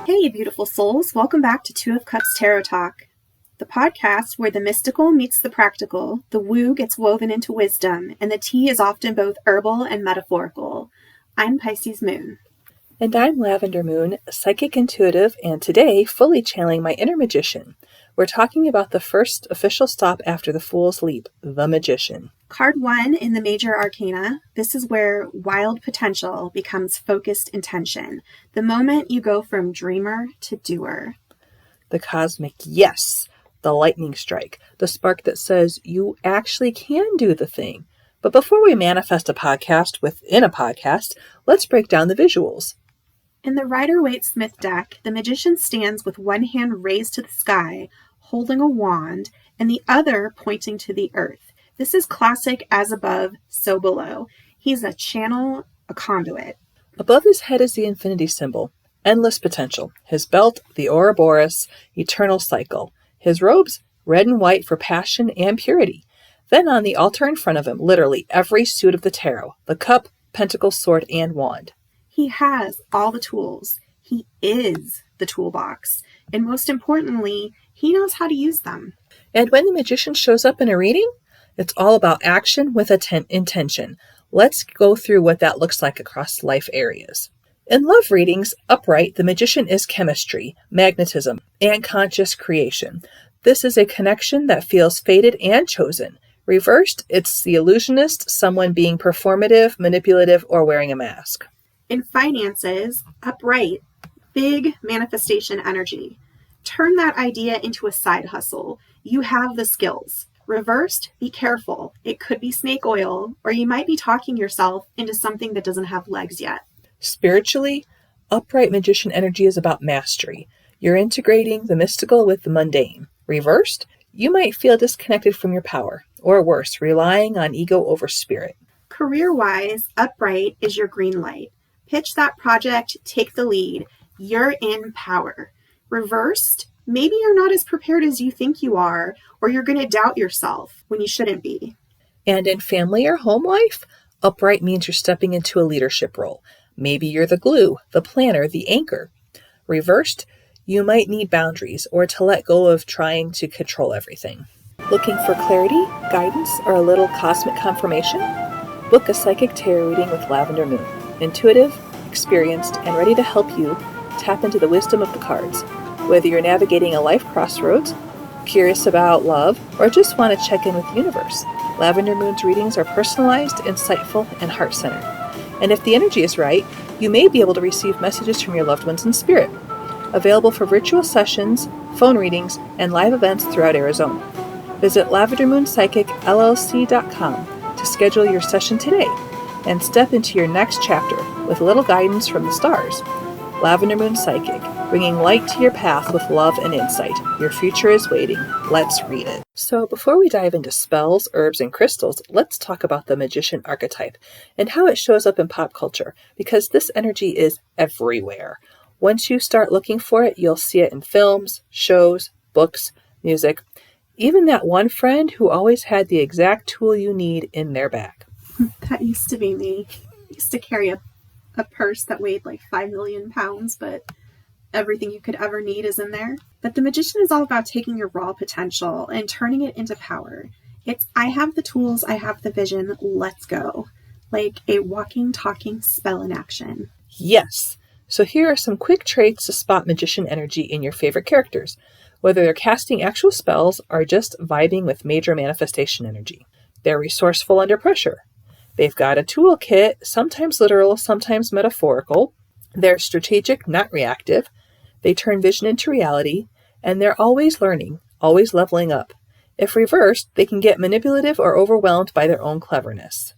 Hey, beautiful souls. Welcome back to Two of Cups Tarot Talk, the podcast where the mystical meets the practical, the woo gets woven into wisdom, and the tea is often both herbal and metaphorical. I'm Pisces Moon. And I'm Lavender Moon, psychic intuitive, and today fully channeling my inner magician. We're talking about the first official stop after the Fool's Leap, the Magician. Card 1 in the Major Arcana. This is where wild potential becomes focused intention. The moment you go from dreamer to doer. The cosmic yes, the lightning strike, the spark that says you actually can do the thing. But before we manifest a podcast within a podcast, let's break down the visuals. In the Rider-Waite-Smith deck, the magician stands with one hand raised to the sky, holding a wand, and the other pointing to the earth. This is classic as above, so below. He's a channel, a conduit. Above his head is the infinity symbol, endless potential. His belt, the Ouroboros, eternal cycle. His robes, red and white for passion and purity. Then on the altar in front of him, literally every suit of the tarot, the cup, pentacle, sword, and wand. He has all the tools. He is the toolbox. And most importantly, he knows how to use them. And when the magician shows up in a reading, it's all about action with intention. Let's go through what that looks like across life areas. In love readings, upright, the magician is chemistry, magnetism, and conscious creation. This is a connection that feels fated and chosen. Reversed, it's the illusionist, someone being performative, manipulative, or wearing a mask. In finances, upright, big manifestation energy. Turn that idea into a side hustle. You have the skills. Reversed, be careful. It could be snake oil, or you might be talking yourself into something that doesn't have legs yet. Spiritually, upright magician energy is about mastery. You're integrating the mystical with the mundane. Reversed, you might feel disconnected from your power, or worse, relying on ego over spirit. Career-wise, upright is your green light. Pitch that project, take the lead. You're in power. Reversed, maybe you're not as prepared as you think you are, or you're going to doubt yourself when you shouldn't be. And in family or home life, upright means you're stepping into a leadership role. Maybe you're the glue, the planner, the anchor. Reversed, you might need boundaries or to let go of trying to control everything. Looking for clarity, guidance, or a little cosmic confirmation? Book a psychic tarot reading with Lavender Moon. Intuitive, experienced, and ready to help you tap into the wisdom of the cards. Whether you're navigating a life crossroads, curious about love, or just want to check in with the universe, Lavender Moon's readings are personalized, insightful, and heart-centered. And if the energy is right, you may be able to receive messages from your loved ones in spirit. Available for virtual sessions, phone readings, and live events throughout Arizona. Visit lavendermoonpsychicllc.com to schedule your session today and step into your next chapter with a little guidance from the stars. Lavender Moon Psychic, bringing light to your path with love and insight. Your future is waiting. Let's read it. So before we dive into spells, herbs, and crystals, let's talk about the magician archetype and how it shows up in pop culture, because this energy is everywhere. Once you start looking for it, you'll see it in films, shows, books, music, even that one friend who always had the exact tool you need in their bag. That used to be me. I used to carry a purse that weighed like 5 million pounds, but everything you could ever need is in there. But the magician is all about taking your raw potential and turning it into power. It's, I have the tools, I have the vision, let's go. Like a walking, talking spell in action. Yes. So here are some quick traits to spot magician energy in your favorite characters, whether they're casting actual spells or just vibing with major manifestation energy. They're resourceful under pressure. They've got a toolkit, sometimes literal, sometimes metaphorical. They're strategic, not reactive. They turn vision into reality, and they're always learning, always leveling up. If reversed, they can get manipulative or overwhelmed by their own cleverness.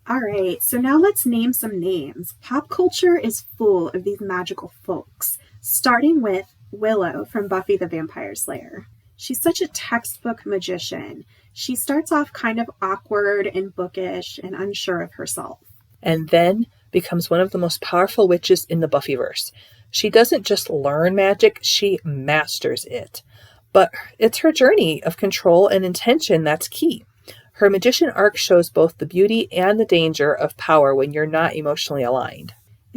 All right, so now let's name some names. Pop culture is full of these magical folks, starting with Willow from Buffy the Vampire Slayer. She's such a textbook magician. She starts off kind of awkward and bookish and unsure of herself. And then becomes one of the most powerful witches in the Buffyverse. She doesn't just learn magic, she masters it. But it's her journey of control and intention that's key. Her magician arc shows both the beauty and the danger of power when you're not emotionally aligned.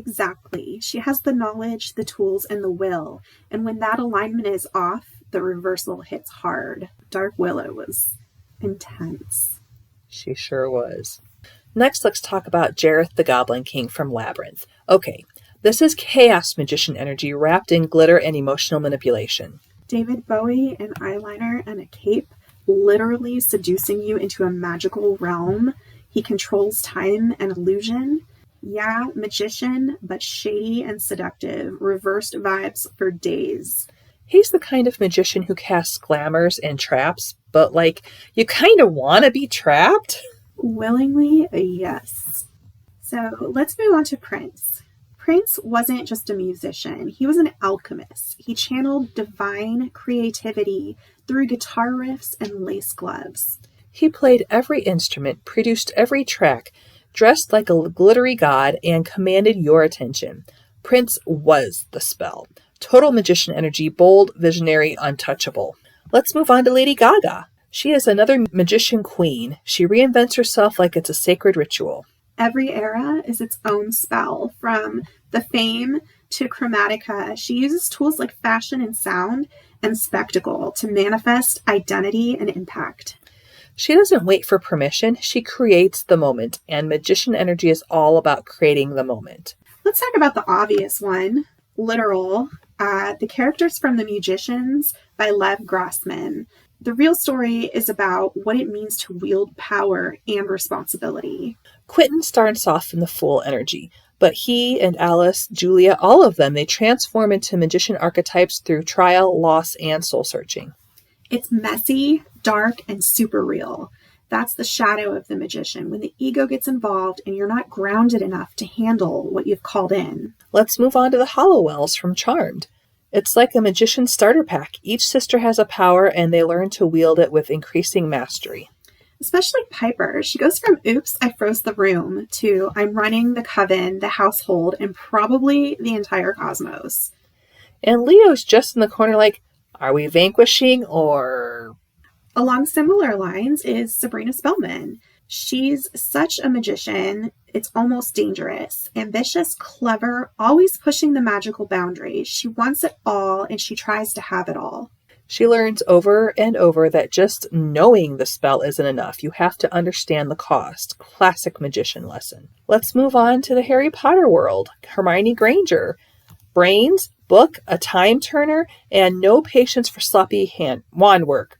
Exactly. She has the knowledge, the tools, and the will. And when that alignment is off, the reversal hits hard. Dark Willow was intense. She sure was. Next, let's talk about Jareth the Goblin King from Labyrinth. Okay, this is chaos magician energy wrapped in glitter and emotional manipulation. David Bowie in eyeliner and a cape, literally seducing you into a magical realm. He controls time and illusion. Yeah, magician, but shady and seductive. Reversed vibes for days. He's the kind of magician who casts glamours and traps, but you kind of want to be trapped? Willingly, yes. So let's move on to Prince. Prince wasn't just a musician. He was an alchemist. He channeled divine creativity through guitar riffs and lace gloves. He played every instrument, produced every track, dressed like a glittery god, and commanded your attention. Prince was the spell. Total magician energy, bold, visionary, untouchable. Let's move on to Lady Gaga. She is another magician queen. She reinvents herself like it's a sacred ritual. Every era is its own spell. From the Fame to Chromatica, she uses tools like fashion and sound and spectacle to manifest identity and impact. She doesn't wait for permission. She creates the moment, and magician energy is all about creating the moment. Let's talk about the obvious one, literal. The Characters from the Musicians by Lev Grossman. The real story is about what it means to wield power and responsibility. Quentin starts off in the Fool energy, but he and Alice, Julia, all of them, they transform into magician archetypes through trial, loss, and soul searching. It's messy, dark, and super real. That's the shadow of the magician, when the ego gets involved and you're not grounded enough to handle what you've called in. Let's move on to the Hollowells from Charmed. It's like a magician starter pack. Each sister has a power, and they learn to wield it with increasing mastery. Especially Piper. She goes from oops, I froze the room to I'm running the coven, the household, and probably the entire cosmos. And Leo's just in the corner are we vanquishing or... Along similar lines is Sabrina Spellman. She's such a magician, it's almost dangerous. Ambitious, clever, always pushing the magical boundaries. She wants it all, and she tries to have it all. She learns over and over that just knowing the spell isn't enough. You have to understand the cost. Classic magician lesson. Let's move on to the Harry Potter world. Hermione Granger. Brains, book, a time turner, and no patience for sloppy wand work.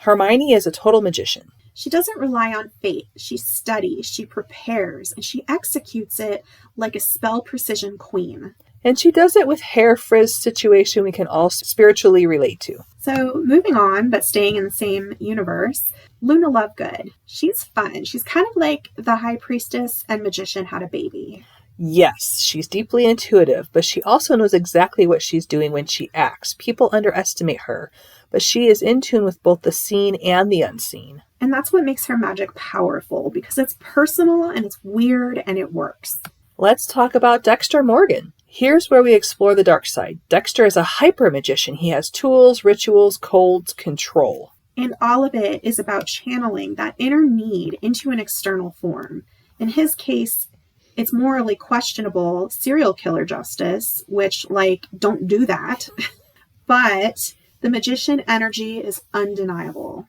Hermione is a total magician. She doesn't rely on fate. She studies, she prepares, and she executes it like a spell precision queen. And she does it with hair frizz situation we can all spiritually relate to. So moving on, but staying in the same universe, Luna Lovegood. She's fun. She's kind of like the high priestess and magician had a baby. Yes, she's deeply intuitive, but she also knows exactly what she's doing when she acts. People underestimate her, but she is in tune with both the seen and the unseen. And that's what makes her magic powerful, because it's personal and it's weird and it works. Let's talk about Dexter Morgan. Here's where we explore the dark side. Dexter is a hyper magician. He has tools, rituals, codes, control. And all of it is about channeling that inner need into an external form. In his case, it's morally questionable serial killer justice, which, don't do that. But the magician energy is undeniable.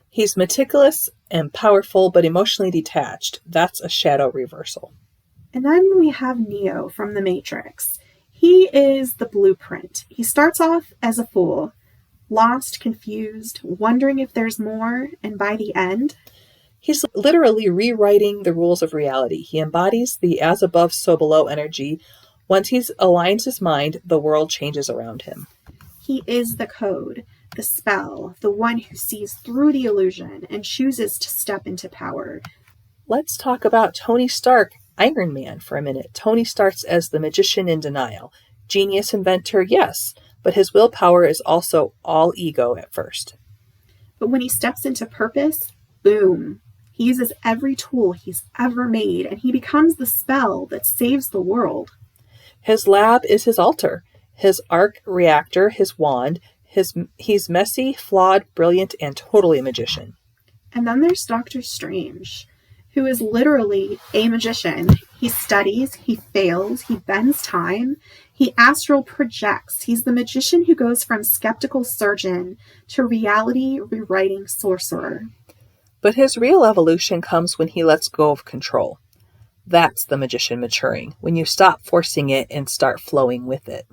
He's meticulous and powerful, but emotionally detached. That's a shadow reversal. And then we have Neo from The Matrix. He is the blueprint. He starts off as a fool, lost, confused, wondering if there's more, and by the end... He's literally rewriting the rules of reality. He embodies the as above, so below energy. Once he aligns his mind, the world changes around him. He is the code, the spell, the one who sees through the illusion and chooses to step into power. Let's talk about Tony Stark, Iron Man, for a minute. Tony starts as the magician in denial. Genius inventor, yes, but his willpower is also all ego at first. But when he steps into purpose, boom. He uses every tool he's ever made, and he becomes the spell that saves the world. His lab is his altar, his arc reactor, his wand. He's messy, flawed, brilliant, and totally a magician. And then there's Doctor Strange, who is literally a magician. He studies, he fails, he bends time, he astral projects. He's the magician who goes from skeptical surgeon to reality rewriting sorcerer. But his real evolution comes when he lets go of control. That's the magician maturing, when you stop forcing it and start flowing with it.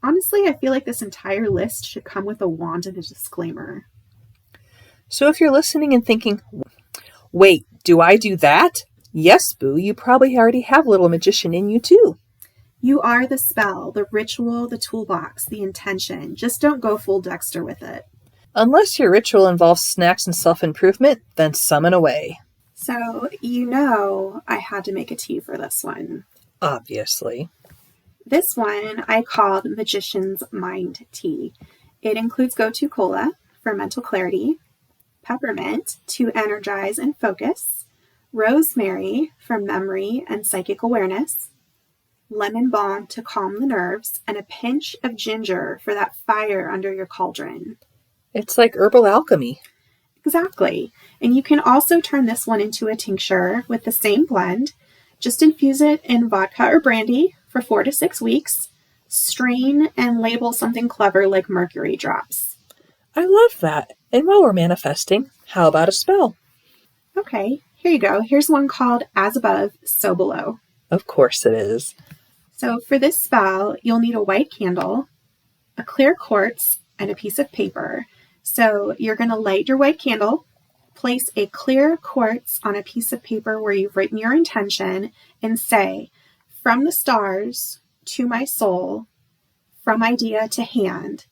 Honestly, I feel like this entire list should come with a wand and a disclaimer. So if you're listening and thinking, wait, do I do that? Yes, Boo, you probably already have a little magician in you too. You are the spell, the ritual, the toolbox, the intention. Just don't go full Dexter with it. Unless your ritual involves snacks and self-improvement, then summon away. So, I had to make a tea for this one. Obviously. This one I called Magician's Mind Tea. It includes go-to cola for mental clarity, peppermint to energize and focus, rosemary for memory and psychic awareness, lemon balm to calm the nerves, and a pinch of ginger for that fire under your cauldron. It's like herbal alchemy. Exactly. And you can also turn this one into a tincture with the same blend. Just infuse it in vodka or brandy for 4 to 6 weeks. Strain and label something clever like mercury drops. I love that. And while we're manifesting, how about a spell? Okay, here you go. Here's one called As Above, So Below. Of course it is. So for this spell, you'll need a white candle, a clear quartz, and a piece of paper. So you're going to light your white candle, place a clear quartz on a piece of paper where you've written your intention, and say, from the stars to my soul, from idea to hand,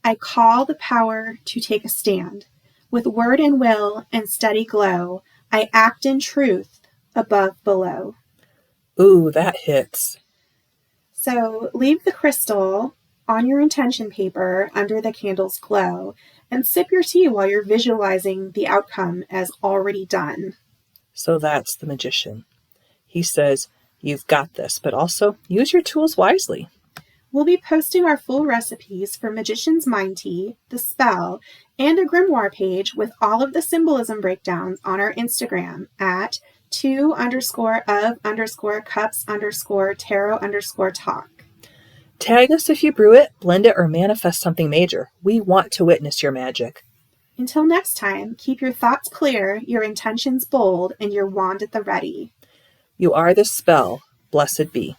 I call the power to take a stand. With word and will and steady glow, I act in truth, above, below. Ooh, that hits. So leave the crystal on your intention paper under the candle's glow and sip your tea while you're visualizing the outcome as already done. So that's the magician. He says, you've got this, but also use your tools wisely. We'll be posting our full recipes for Magician's Mind Tea, the spell, and a grimoire page with all of the symbolism breakdowns on our Instagram at 2_of_cups_tarot_talk. Tag us if you brew it, blend it, or manifest something major. We want to witness your magic. Until next time, keep your thoughts clear, your intentions bold, and your wand at the ready. You are the spell. Blessed be.